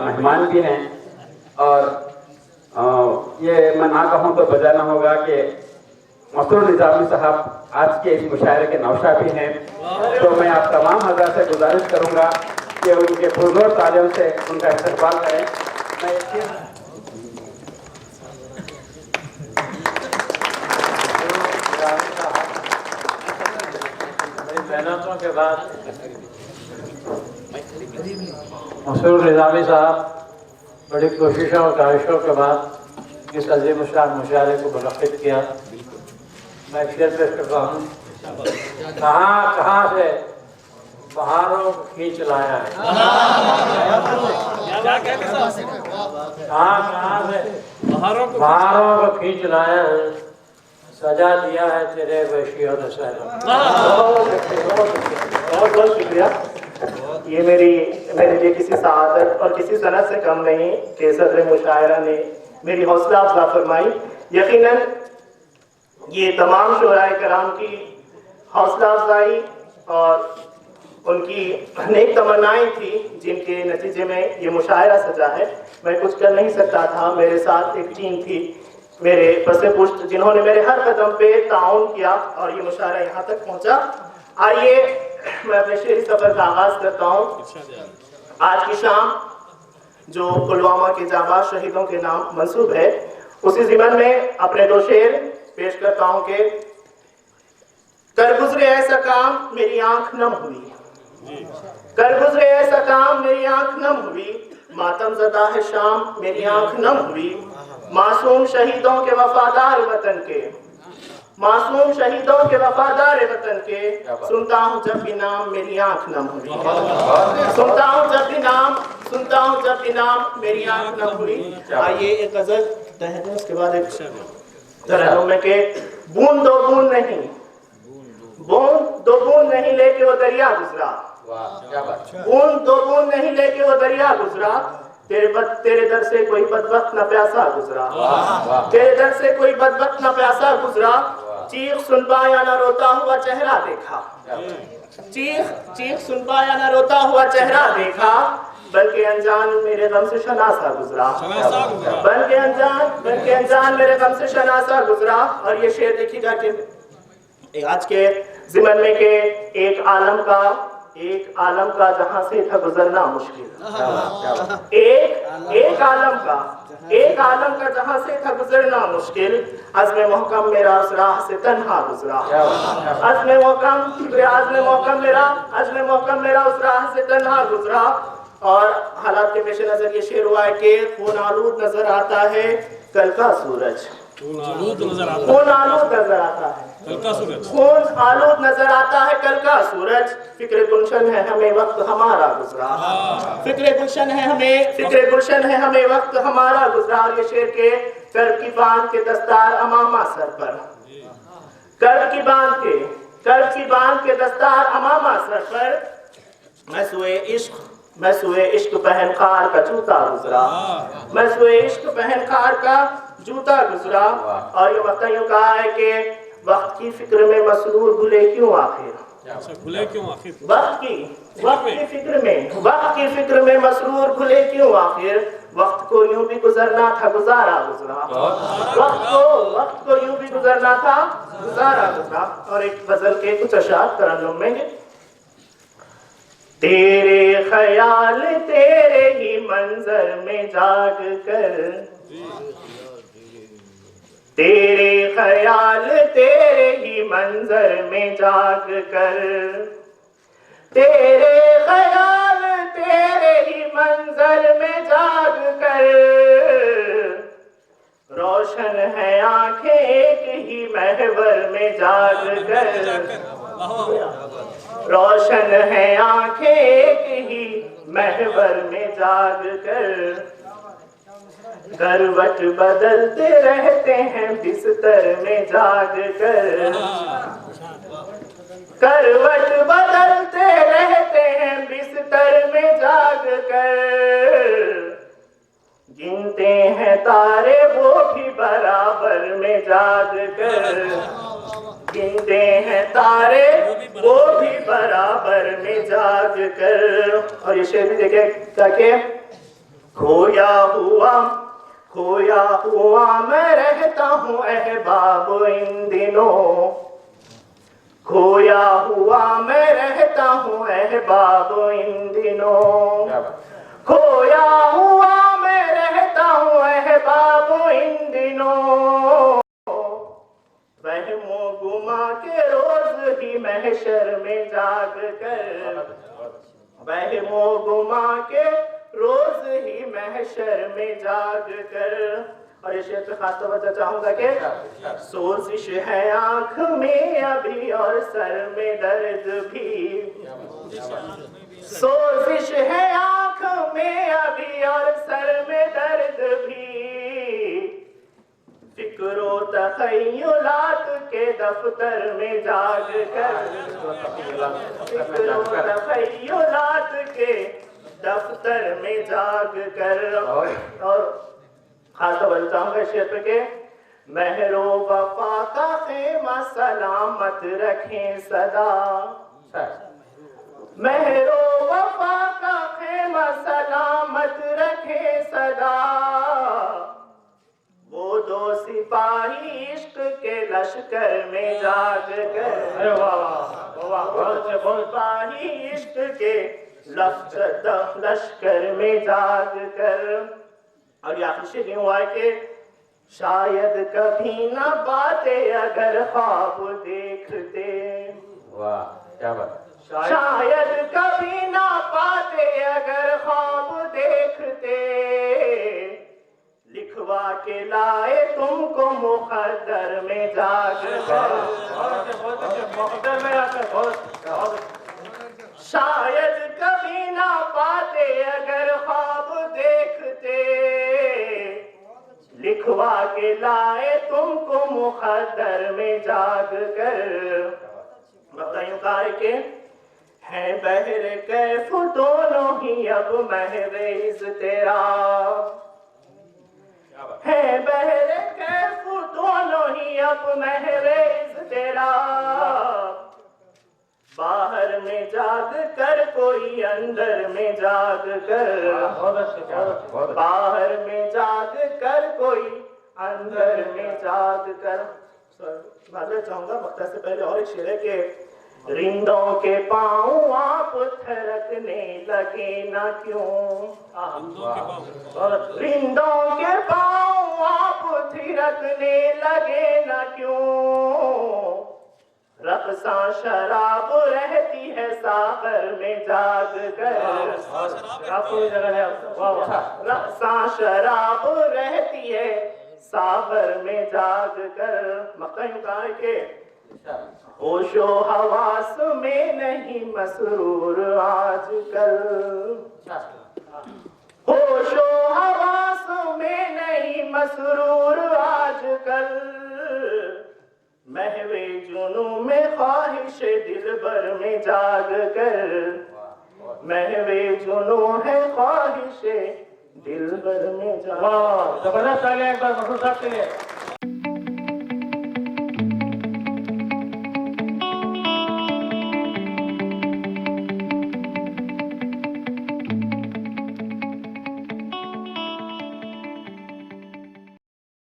मेहमान भी हैं और ये मैं ना कहूँ तो बजाना होगा कि मसरूर निज़ामी साहब आज के इस मुशायरे के नौशा भी हैं। तो मैं आप तमाम हज़रात से गुजारिश करूँगा कि उनके पुरज़ोर तालियों से उनका इस्तक़बाल करें। मैं मेहनतों के बाद मसरूर निज़ामी साहब बड़ी कोशिशों और काविशों के बाद इस अजीम शान मुशायरे को मुनक़्क़िद किया। मैं शेर पेश करता हूँ। कहाँ से बहारों को खींच लाया है, कहाँ से बहारों को खींच लाया है, सजा दिया है तेरे वैशियों ने सहरा। बहुत बहुत शुक्रिया। ये मेरे लिए किसी सआदत और किसी सनत से कम नहीं कि सदर मुशायरा ने मेरी हौसला अफजा फरमाई। यकीनन ये तमाम शुराए कराम की हौसला अफजाई और उनकी अनेक तमन्नाएं थी जिनके नतीजे में ये मुशायरा सजा है। मैं कुछ कर नहीं सकता था। मेरे साथ एक टीम थी, मेरे पसे पुष्ट, जिन्होंने मेरे हर कदम पे ताउन किया और ये मुशायरा यहाँ तक पहुँचा। आइए मैं अपने शेरी सफर का आगाज करता हूँ। आज की शाम जो पुलवामा के जाबाज शहीदों के नाम मंसूब है, उसी ज़िमन में अपने दो शेर पेश करता हूँ कि कर गुजरे ऐसा काम मेरी आंख नम हुई, कर गुजरे ऐसा काम मेरी आंख नम हुई, मातम ज़दा है शाम मेरी आंख नम हुई, मासूम शहीदों के वफादार वतन के, मासूम शहीदों के वफादार वतन के, सुनता हूँ जब भी नाम मेरी आंख नम हुई, सुनता हूँ जब भी नाम, सुनता हूँ जब भी नाम मेरी आंख नम हुई। आइए एक गजल तहरीर, उसके बाद एक तरह में के बूंद दो बूंद नहीं, बूंद दो बूंद नहीं लेके वो दरिया गुजरा, बूंद दो बूंद नहीं लेके वो दरिया गुजरा, तेरे दर से कोई बदबख्त न प्यासा गुजरा, तेरे दर से कोई बदबख्त न प्यासा गुजरा, चीख सुन पाया न रोता हुआ चेहरा देखा, चीख सुन पाया न रोता हुआ चेहरा देखा, बल्कि अनजान मेरे गम से शनासा गुजरा, बल्कि अनजान मेरे गम से शनासा गुजरा। और ये शेर देखिएगा कि आज के ज़िमन में के एक आलम का जहां से था गुजरना मुश्किल, एक आलम का जहां से था गुजरना मुश्किल, अज़्म मोहकम मेरा उस राह से तन्हा गुजरा, अज़्म मोहकम मेरा उस राह से तन्हा गुजरा। और हालात के पेश नजर ये शेर हुआ है कि खून आलूद नजर आता है कल का सूरज, खून आलूद नजर आता है, खून आलूद नजर आता है कल का सूरज, फिक्र गुलशन है हमें वक्त हमारा गुजरा, फिक्र गुलशन है हमें वक्त हमारा गुजरा। ये शेर के कर्ब की बांध के दस्तार अमामा सर पर, कर्ब की बांध के दस्तार अमामा सर पर, मैं सुए इश्क पहन खार का जूता गुजरा, मैं सुए इश्क पहन खार का जूता गुजरा। और ये वक्त यूं कहा है कि वक्त की फिक्र में मसरूर भूले क्यों आखिर, वक्त की फिक्र में मसरूर भूले क्यों आखिर, वक्त को यूं भी गुजरना था गुजारा गुजरा, वक्त को यूं भी गुजरना था गुजारा गुजरा। और एक गजल के कुछ अशार तरन्नुम में, तेरे ख्याल तेरे ही मंजर में जाग कर, तेरे ख्याल तेरे ही मंजर में जाग कर, तेरे ख्याल तेरे ही मंजर में जाग कर, रोशन है आंखें एक ही महवर में जाग कर, रोशन है आंखें एक ही महवर में जाग कर, करवट बदलते रहते हैं बिस्तर में जाग कर, करवट बदलते रहते हैं बिस्तर में जाग कर, गिनते हैं तारे वो भी बराबर में जाग कर, गिनते हैं तारे वो भी बराबर में जाग कर। और ये शेर भी देखे ताकि खोया हुआ मैं रहता हूँ अहबाब इन दिनों, खोया हुआ मैं रहता हूँ अहबाब इन दिनों, खोया हुआ मैं रहता हूँ अहबाब इन दिनों, वहमो गुमा के रोज ही महशर में जाग कर, वहमो गुमा के रोज ही महशर में जाग कर। और इस शेर पे खास तौर पर चाहूंगा कि सोजिश है आंख में अभी और सर में दर्द भी, सोजिश है आंख में अभी और सर में दर्द भी, फिक्रो तखय्युलात के दफ्तर में जाग कर, फिक्रो तखय्युलात के दफ्तर में जाग कर। और खास तौर चाहूंगा शेर के महरो वफा का खेमा सलामत रखें सदा, महरो वफा का खेमा सलामत रखें सदा, वो दो सिपाही इश्क के लश्कर में जाग कर, वो सिपाही इश्क के लश्कर में जाग कर। और ये आखिरी शेर हुआ है कि शायद कभी न बातें अगर ख्वाब देखते, वाह क्या बात, शायद कभी ना पाते अगर ख्वाब देखते, लिखवा के लाए तुमको मुकद्दर में जाग कर, मुकद्दर में आकर, शायद कभी ना पाते अगर ख्वाब देखते, लिखवा के लाए तुमको मुकद्दर में जाग कर। बताइयो कहा के है बहरे कैफ दोनों ही अब महरेज तेरा, है बहरे कैफ दोनों ही अब महरेज तेरा, बाहर में जाग कर कोई अंदर में जाग कर, बाहर में जाग कर कोई अंदर में जाग कर। मालूम चाहूंगा वक्त से पहले और एक शेर है कि रिंदों के पाँव आप थरकने लगे ना क्यों, रिंदों के पाँव आप थिरकने लगे ना क्यों, रक़्सा शराब रहती है सागर में जाग कर, रक़्सा शराब रहती है सागर में जाग कर। मक्का के होशो हवास में नहीं मसरूर आजकल, होशो हवास में नहीं मसरूर आजकल, महवे जुनू में ख्वाहिश दिलबर में जाग कर, महवे जुनू है ख्वाहिश दिलबर में जाग। जबरदस्त आ गया एक बार मशहूर साहब के लिए।